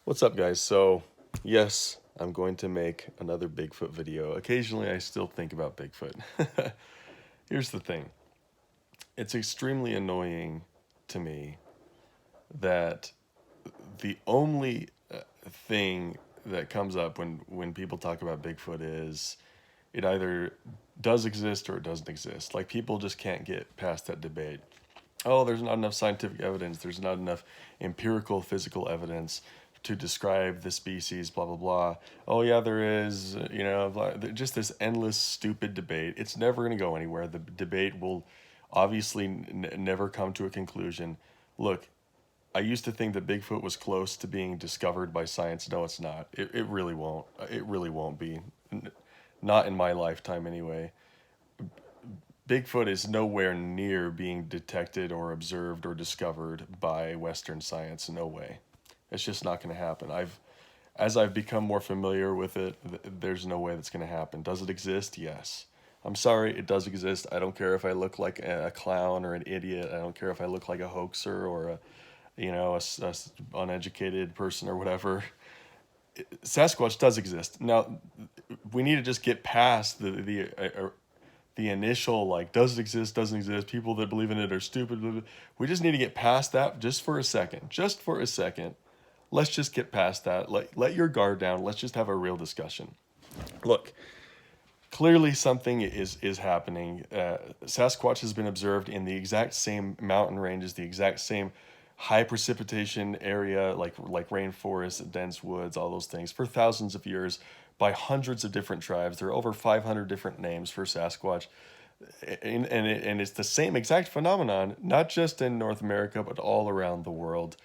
What's up, guys? So, yes, I'm going to make another Bigfoot video. Occasionally, I still think about Bigfoot. Here's the thing. It's extremely annoying to me that the only thing that comes up when people talk about Bigfoot is it either does exist or it doesn't exist. Like, people just can't get past that debate. Oh, there's not enough scientific evidence. There's not enough empirical physical evidence to describe the species, blah, blah, blah. Oh, yeah, there is, just this endless, stupid debate. It's never going to go anywhere. The debate will obviously never come to a conclusion. Look, I used to think that Bigfoot was close to being discovered by science. No, it's not. It really won't. It really won't be. Not in my lifetime, anyway. Bigfoot is nowhere near being detected or observed or discovered by Western science. No way. It's just not going to happen. As I've become more familiar with it, there's no way that's going to happen. Does it exist? Yes. I'm sorry, it does exist. I don't care if I look like a clown or an idiot. I don't care if I look like a hoaxer or a uneducated person or whatever. Sasquatch does exist. Now, we need to just get past the initial, like, does it exist, doesn't exist, people that believe in it are stupid, blah, blah. We just need to get past that just for a second. Just for a second. Let's just get past that. Let your guard down. Let's just have a real discussion. Look, clearly something is happening. Sasquatch has been observed in the exact same mountain ranges, the exact same high precipitation area, like rainforest, dense woods, all those things, for thousands of years by hundreds of different tribes. There are over 500 different names for Sasquatch. And it's the same exact phenomenon, not just in North America, but all around the world.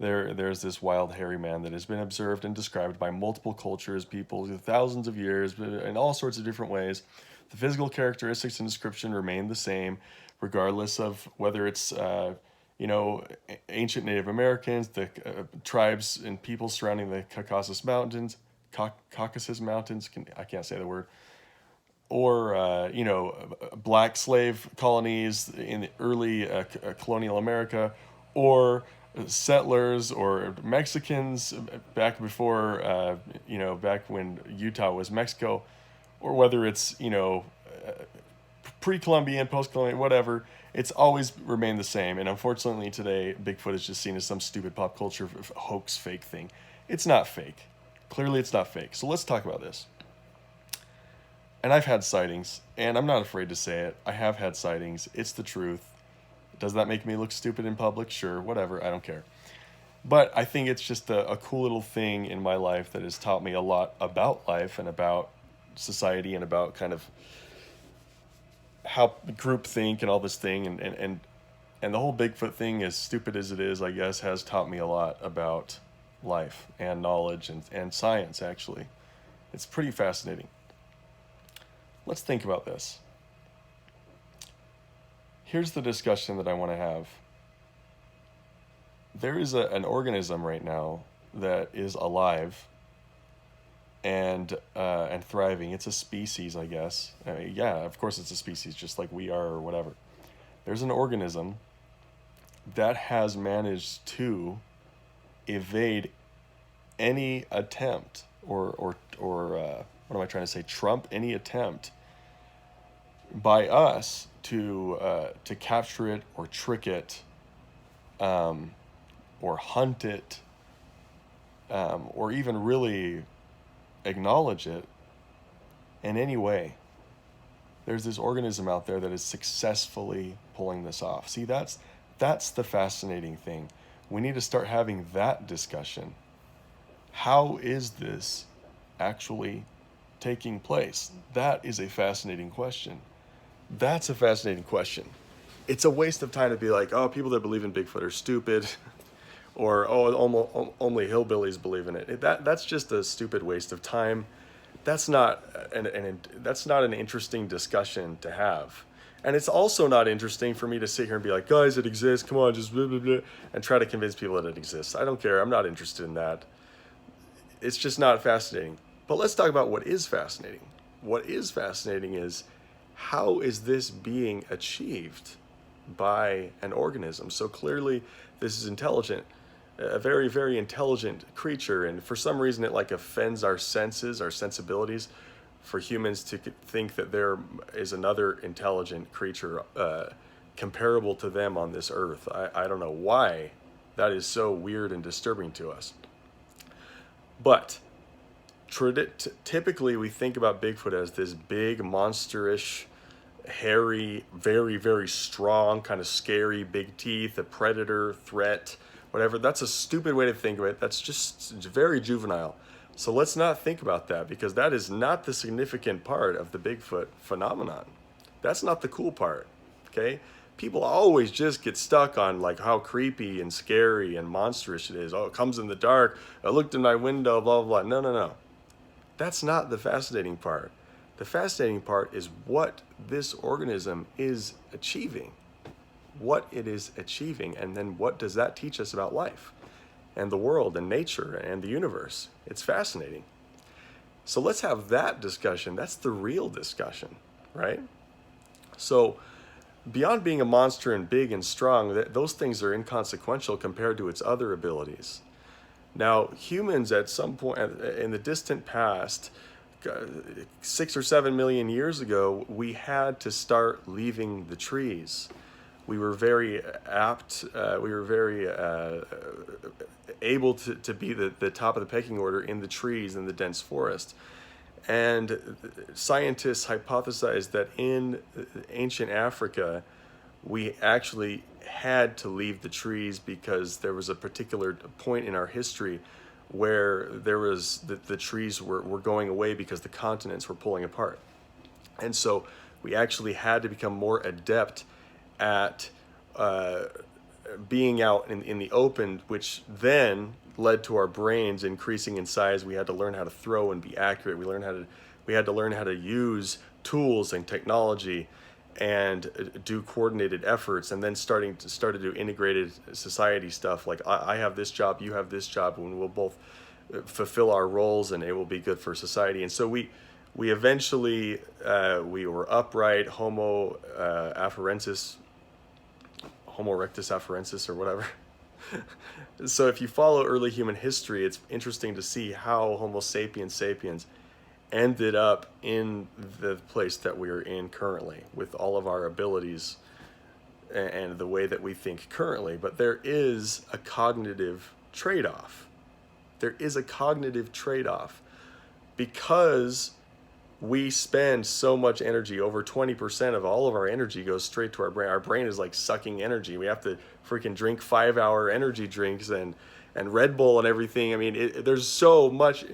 There's this wild hairy man that has been observed and described by multiple cultures, people, thousands of years, in all sorts of different ways. The physical characteristics and description remain the same, regardless of whether it's ancient Native Americans, the tribes and people surrounding the Caucasus Mountains. I can't say the word. Or black slave colonies in the early colonial America, or settlers or Mexicans back before, back when Utah was Mexico, or whether it's, pre-Columbian, post-Columbian, whatever, it's always remained the same. And unfortunately today, Bigfoot is just seen as some stupid pop culture hoax fake thing. It's not fake. Clearly it's not fake. So let's talk about this. And I've had sightings, and I'm not afraid to say it. I have had sightings. It's the truth. Does that make me look stupid in public? Sure, whatever, I don't care. But I think it's just a cool little thing in my life that has taught me a lot about life and about society and about kind of how group think and all this thing. And the whole Bigfoot thing, as stupid as it is, I guess, has taught me a lot about life and knowledge and science, actually. It's pretty fascinating. Let's think about this. Here's the discussion that I want to have. There is an organism right now that is alive and thriving. It's a species, I guess. I mean, yeah, of course it's a species, just like we are or whatever. There's an organism that has managed to evade any attempt or what am I trying to say? Trump any attempt by us to capture it or trick it, or hunt it, or even really acknowledge it in any way. There's this organism out there that is successfully pulling this off. See, that's the fascinating thing. We need to start having that discussion. How is this actually taking place? That is a fascinating question. That's a fascinating question. It's a waste of time to be like, oh, people that believe in Bigfoot are stupid, or oh, only hillbillies believe in it. That's just a stupid waste of time. That's not that's not an interesting discussion to have. And it's also not interesting for me to sit here and be like, guys, it exists. Come on, just blah, blah, blah, and try to convince people that it exists. I don't care. I'm not interested in that. It's just not fascinating. But let's talk about what is fascinating. What is fascinating is, how is this being achieved by an organism? So clearly this is intelligent. a very, very intelligent creature, and for some reason it like offends our senses, our sensibilities, for humans to think that there is another intelligent creature comparable to them on this earth. I don't know why that is so weird and disturbing to us. But typically we think about Bigfoot as this big, monsterish, hairy, very, very strong, kind of scary, big teeth, a predator, threat, whatever. That's a stupid way to think of it. That's just very juvenile. So let's not think about that, because that is not the significant part of the Bigfoot phenomenon. That's not the cool part, okay? People always just get stuck on like how creepy and scary and monstrous it is. Oh, it comes in the dark. I looked in my window, blah, blah, blah. No, no, no. That's not the fascinating part. The fascinating part is what this organism is achieving, what it is achieving, and then what does that teach us about life and the world and nature and the universe. It's fascinating. So let's have that discussion. That's the real discussion, right? So beyond being a monster and big and strong, those things are inconsequential compared to its other abilities. Now, humans at some point in the distant past, 6 or 7 million years ago, we had to start leaving the trees. We were very apt, we were very able to be the top of the pecking order in the trees in the dense forest. And scientists hypothesized that in ancient Africa, we actually had to leave the trees because there was a particular point in our history where there was the trees were going away because the continents were pulling apart. And so we actually had to become more adept at being out in the open, which then led to our brains increasing in size. We had to learn how to throw and be accurate. We had to learn how to use tools and technology and do coordinated efforts, and then started to do integrated society stuff. Like I have this job, you have this job, and we'll both fulfill our roles, and it will be good for society. And so we eventually we were upright, Homo erectus afarensis, or whatever. So if you follow early human history, it's interesting to see how Homo sapiens ended up in the place that we're in currently with all of our abilities and the way that we think currently. But there is a cognitive trade-off. There is a cognitive trade-off because we spend so much energy. Over 20% of all of our energy goes straight to our brain. Our brain is like sucking energy. We have to freaking drink 5-hour energy drinks and Red Bull and everything. I mean, there's so much.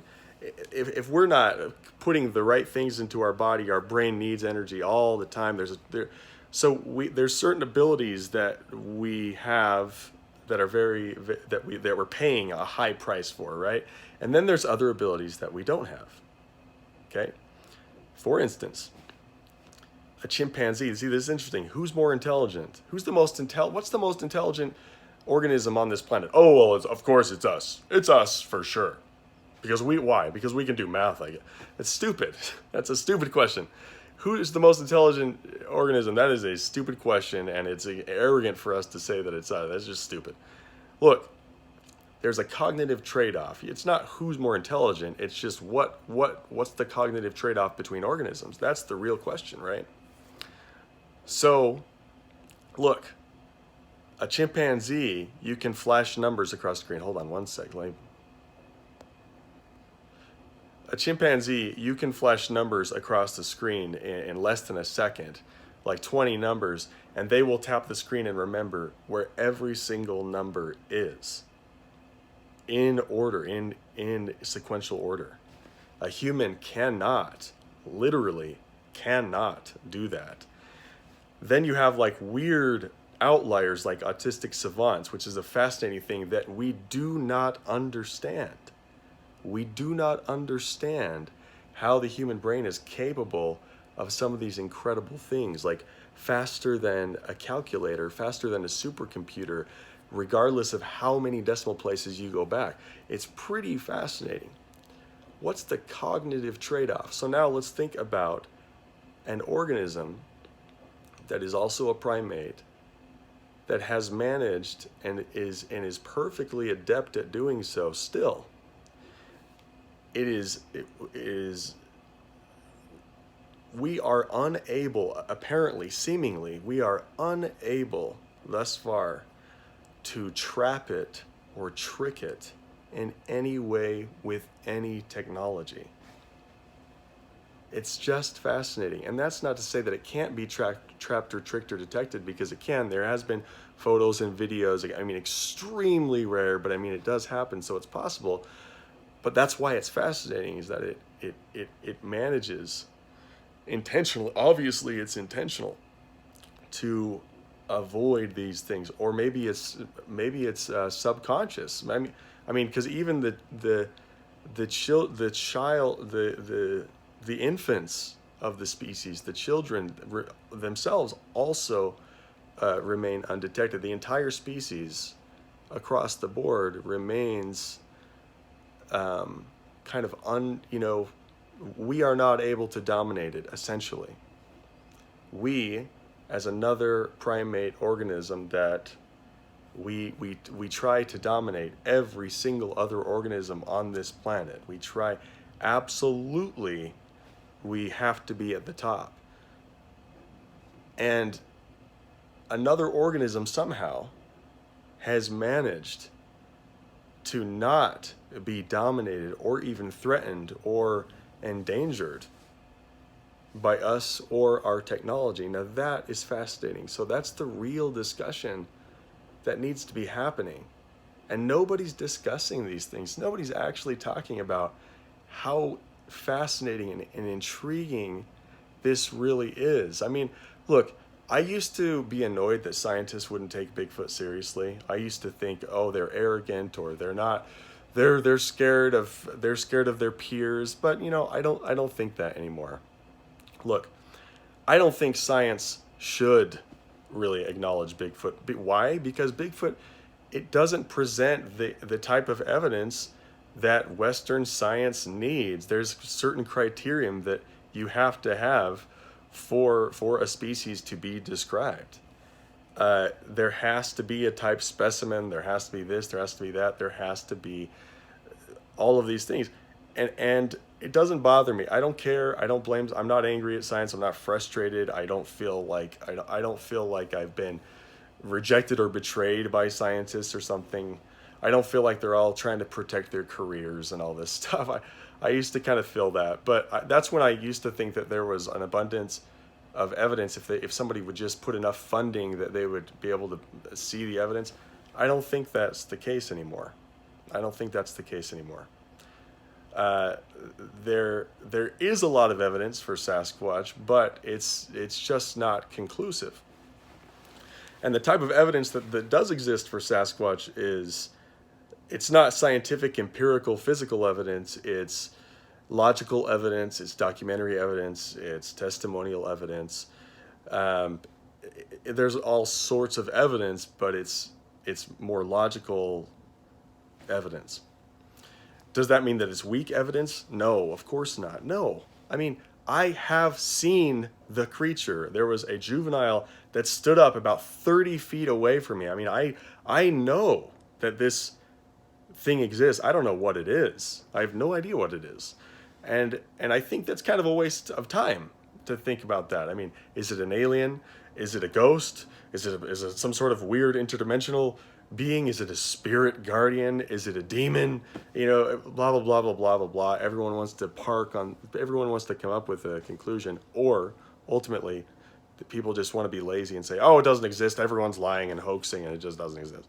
If we're not putting the right things into our body, our brain needs energy all the time. There's certain abilities that we have that are that we're paying a high price for, right? And then there's other abilities that we don't have. Okay? For instance, a chimpanzee. See, this is interesting. Who's more intelligent? What's the most intelligent organism on this planet? Oh, well, of course it's us. It's us for sure. Why? Because we can do math, I guess. It's stupid. That's a stupid question. Who is the most intelligent organism? That is a stupid question, and it's arrogant for us to say that it's us. That's just stupid. Look, there's a cognitive trade-off. It's not who's more intelligent. It's just what's the cognitive trade-off between organisms? That's the real question, right? So, look, a chimpanzee, you can flash numbers across the screen. Hold on one sec. A chimpanzee, you can flash numbers across the screen in less than a second, like 20 numbers, and they will tap the screen and remember where every single number is in order, in sequential order. A human cannot, literally cannot do that. Then you have like weird outliers like autistic savants, which is a fascinating thing that we do not understand. We do not understand how the human brain is capable of some of these incredible things, like faster than a calculator, faster than a supercomputer, regardless of how many decimal places you go back. It's pretty fascinating. What's the cognitive trade-off? So now let's think about an organism that is also a primate, that has managed and is perfectly adept at doing so still. It is we are unable, apparently, seemingly, we are unable thus far to trap it or trick it in any way with any technology. It's just fascinating. And that's not to say that it can't be trapped or tricked or detected, because it can. There has been photos and videos, I mean, extremely rare, but I mean, it does happen, so it's possible. But that's why it's fascinating, is that it manages intentionally, obviously it's intentional, to avoid these things. Or maybe it's subconscious. I mean, because even the infants of the species, the children themselves, also remain undetected. The entire species across the board remains kind of we are not able to dominate it, essentially. We, as another primate organism, that we try to dominate every single other organism on this planet. We try, absolutely, we have to be at the top. And another organism somehow has managed to not be dominated or even threatened or endangered by us or our technology. Now that is fascinating. So that's the real discussion that needs to be happening. And nobody's discussing these things. Nobody's actually talking about how fascinating and intriguing this really is. I mean, look, I used to be annoyed that scientists wouldn't take Bigfoot seriously. I used to think, oh, they're arrogant, or they're not, they're scared of their peers. But I don't think that anymore. Look, I don't think science should really acknowledge Bigfoot. Why? Because Bigfoot, it doesn't present the type of evidence that Western science needs. There's certain criterion that you have to have for a species to be described. There has to be a type specimen. There has to be this. There has to be that. There has to be all of these things. And it doesn't bother me. I don't care. I don't blame. I'm not angry at science. I'm not frustrated. I don't feel like I've been rejected or betrayed by scientists or something. I don't feel like they're all trying to protect their careers and all this stuff. I used to kind of feel that, but that's when I used to think that there was an abundance of evidence. If somebody would just put enough funding, that they would be able to see the evidence. I don't think that's the case anymore. There is a lot of evidence for Sasquatch, but it's just not conclusive. And the type of evidence that does exist for Sasquatch it's not scientific, empirical, physical evidence. It's logical evidence. It's documentary evidence. It's testimonial evidence. There's all sorts of evidence, but it's more logical evidence. Does that mean that it's weak evidence? No, of course not. No. I mean, I have seen the creature. There was a juvenile that stood up about 30 feet away from me. I mean, I know that this thing exists. I don't know what it is. I have no idea what it is. And I think that's kind of a waste of time to think about that. I mean, is it an alien? Is it a ghost? Is it some sort of weird interdimensional being? Is it a spirit guardian? Is it a demon? Blah, blah, blah, blah, blah, blah, blah. Everyone wants to come up with a conclusion, or ultimately the people just want to be lazy and say, oh, it doesn't exist. Everyone's lying and hoaxing and it just doesn't exist.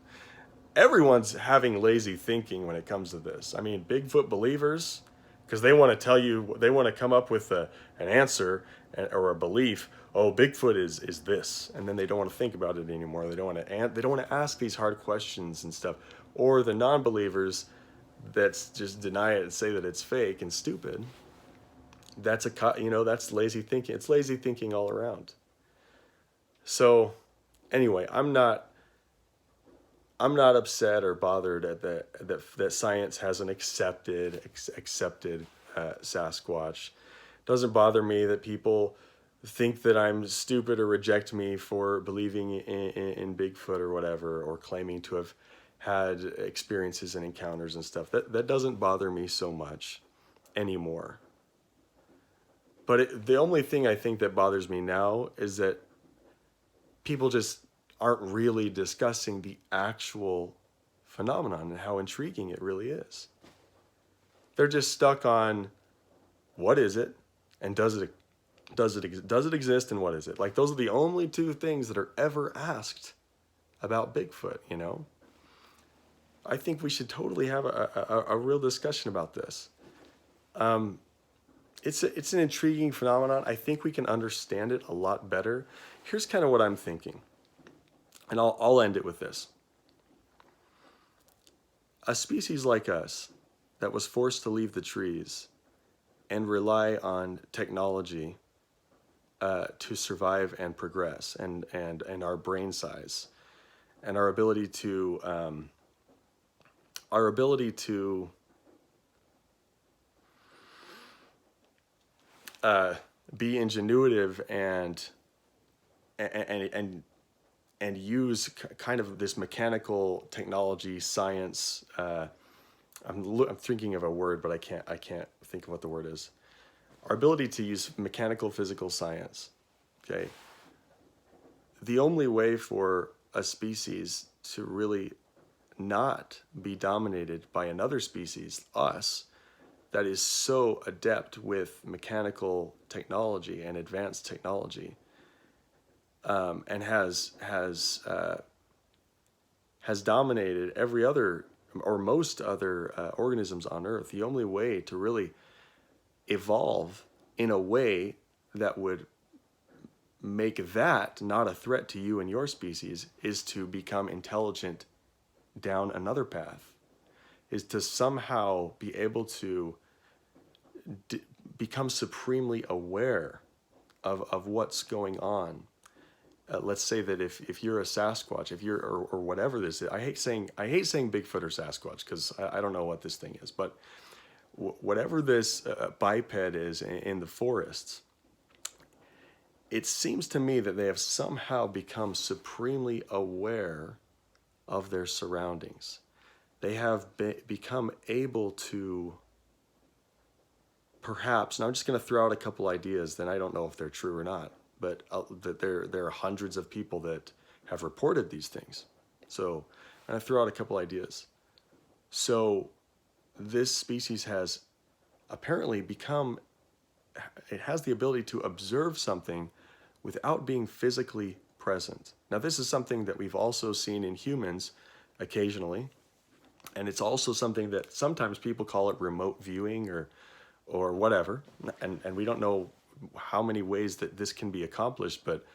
Everyone's having lazy thinking when it comes to this. I mean, Bigfoot believers, because they want to come up with an answer or a belief. Oh, Bigfoot is this, and then they don't want to think about it anymore. They don't want to ask these hard questions and stuff. Or the non-believers that just deny it and say that it's fake and stupid. That's lazy thinking. It's lazy thinking all around. So, anyway, I'm not upset or bothered at that science hasn't accepted Sasquatch. It doesn't bother me that people think that I'm stupid or reject me for believing in Bigfoot or whatever, or claiming to have had experiences and encounters and stuff. That doesn't bother me so much anymore. But the only thing I think that bothers me now is that people just aren't really discussing the actual phenomenon and how intriguing it really is. They're just stuck on what is it and does it exist and what is it? Like, those are the only two things that are ever asked about Bigfoot, you know? I think we should totally have a real discussion about this. It's an intriguing phenomenon. I think we can understand it a lot better. Here's kind of what I'm thinking, and I'll end it with this. A species like us that was forced to leave the trees and rely on technology to survive and progress, and our brain size and our ability to be ingenuitive and use kind of this mechanical technology science. I'm thinking of a word, but I can't think of what the word is. Our ability to use mechanical physical science. Okay. The only way for a species to really not be dominated by another species, us, that is so adept with mechanical technology and advanced technology, and has dominated every other or most other organisms on Earth. The only way to really evolve in a way that would make that not a threat to you and your species is to become intelligent down another path, is to somehow be able to become supremely aware of what's going on. Let's say that if you're a Sasquatch, if you're or whatever this is, I hate saying Bigfoot or Sasquatch because I don't know what this thing is, but whatever this biped is in the forests, it seems to me that they have somehow become supremely aware of their surroundings. They have become able to, perhaps, and I'm just going to throw out a couple ideas, then I don't know if they're true or not, but that there are hundreds of people that have reported these things. So I'm going to throw out a couple ideas. So this species has apparently become, it has the ability to observe something without being physically present. Now, this is something that we've also seen in humans occasionally, and it's also something that sometimes people call it remote viewing or whatever, and we don't know how many ways that this can be accomplished, but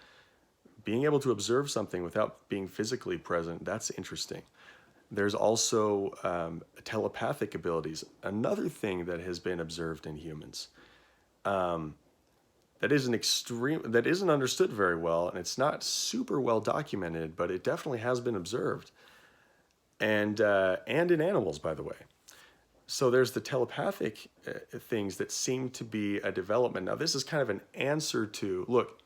being able to observe something without being physically present, that's interesting. There's also telepathic abilities, another thing that has been observed in humans. That isn't understood very well, and it's not super well documented, but it definitely has been observed, and in animals, by the way. So there's the telepathic things that seem to be a development. Now, this is kind of an answer to, look,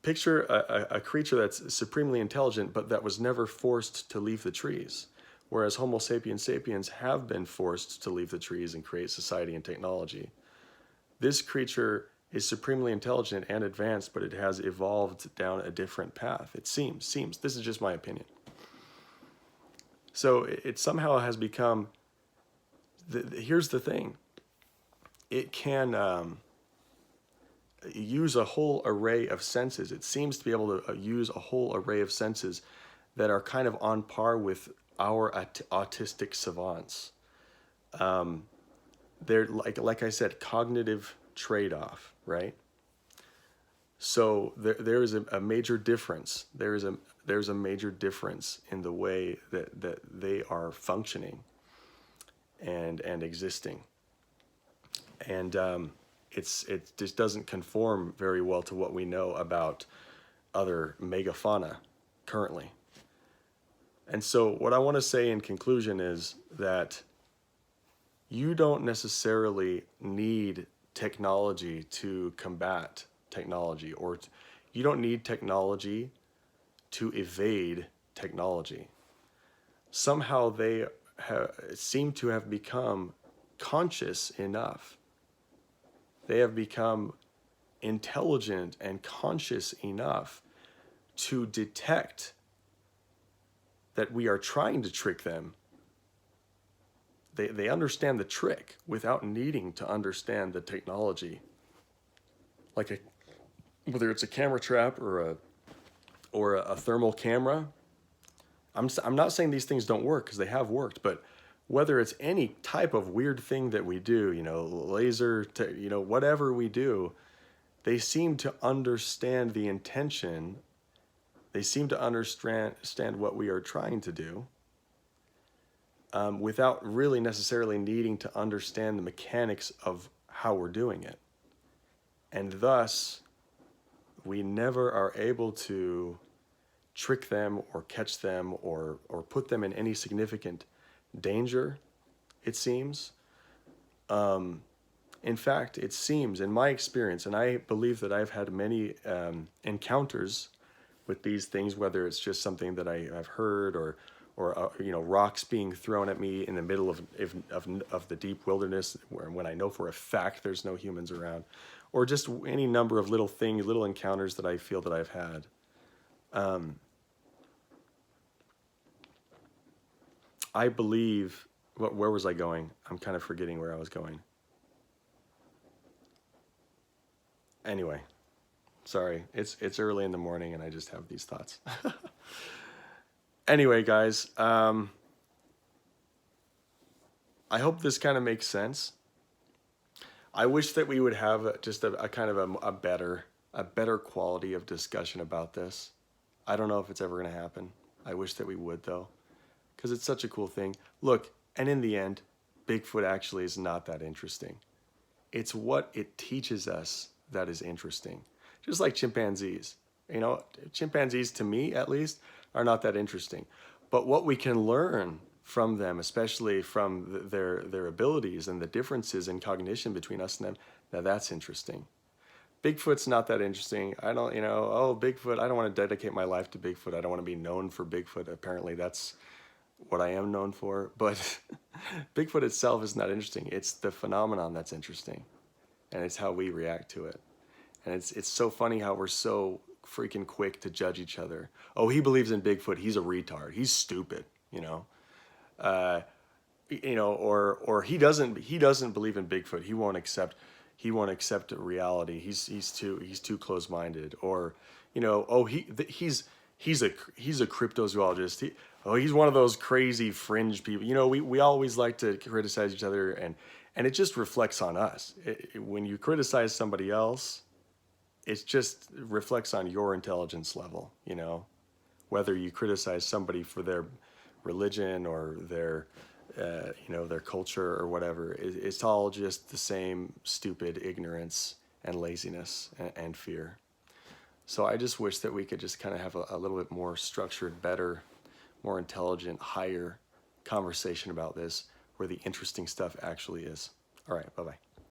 picture a creature that's supremely intelligent, but that was never forced to leave the trees, whereas Homo sapiens sapiens have been forced to leave the trees and create society and technology. This creature is supremely intelligent and advanced, but it has evolved down a different path. It seems. This is just my opinion. So it somehow has become, here's the thing. It can use a whole array of senses. It seems to be able to use a whole array of senses that are kind of on par with our autistic savants. They're like I said, cognitive trade-off, right? So there is a major difference. There's a major difference in the way that they are functioning and existing, and it just doesn't conform very well to what we know about other megafauna currently. And so what I want to say in conclusion is that you don't necessarily need technology to combat technology, or you don't need technology to evade technology. Somehow they seem to have become conscious enough. They have become intelligent and conscious enough to detect that we are trying to trick them. They understand the trick without needing to understand the technology. Like whether it's a camera trap or a thermal camera. I'm not saying these things don't work, because they have worked, but whether it's any type of weird thing that we do, laser, whatever we do, they seem to understand the intention. They seem to understand what we are trying to do, without really necessarily needing to understand the mechanics of how we're doing it. And thus, we never are able to trick them or catch them or put them in any significant danger, it seems. In fact, it seems, in my experience, and I believe that I've had many encounters with these things, whether it's just something that I've heard or rocks being thrown at me in the middle of the deep wilderness, when I know for a fact there's no humans around, or just any number of little encounters that I feel that I've had. I believe, where was I going? I'm kind of forgetting where I was going. Anyway, sorry, it's early in the morning and I just have these thoughts. Anyway, guys, I hope this kind of makes sense. I wish that we would have just a kind of a better quality of discussion about this. I don't know if it's ever going to happen. I wish that we would, though, because it's such a cool thing. Look, and in the end, Bigfoot actually is not that interesting. It's what it teaches us that is interesting. Just like chimpanzees. Chimpanzees, to me at least, are not that interesting. But what we can learn from them, especially from their abilities and the differences in cognition between us and them, now that's interesting. Bigfoot's not that interesting. I don't, Bigfoot, I don't want to dedicate my life to Bigfoot. I don't want to be known for Bigfoot. Apparently that's what I am known for. But Bigfoot itself is not interesting. It's the phenomenon that's interesting. And it's how we react to it. And it's so funny how we're so freaking quick to judge each other. Oh, he believes in Bigfoot. He's a retard. He's stupid, or he doesn't believe in Bigfoot. He won't accept reality. He's too close-minded. Or, he's a cryptozoologist. He's one of those crazy fringe people. We always like to criticize each other, and it just reflects on us. When you criticize somebody else, it just reflects on your intelligence level, whether you criticize somebody for their religion or their culture or whatever. It's all just the same stupid ignorance and laziness and fear. So I just wish that we could just kind of have a little bit more structured, better, more intelligent, higher conversation about this, where the interesting stuff actually is. All right, bye-bye.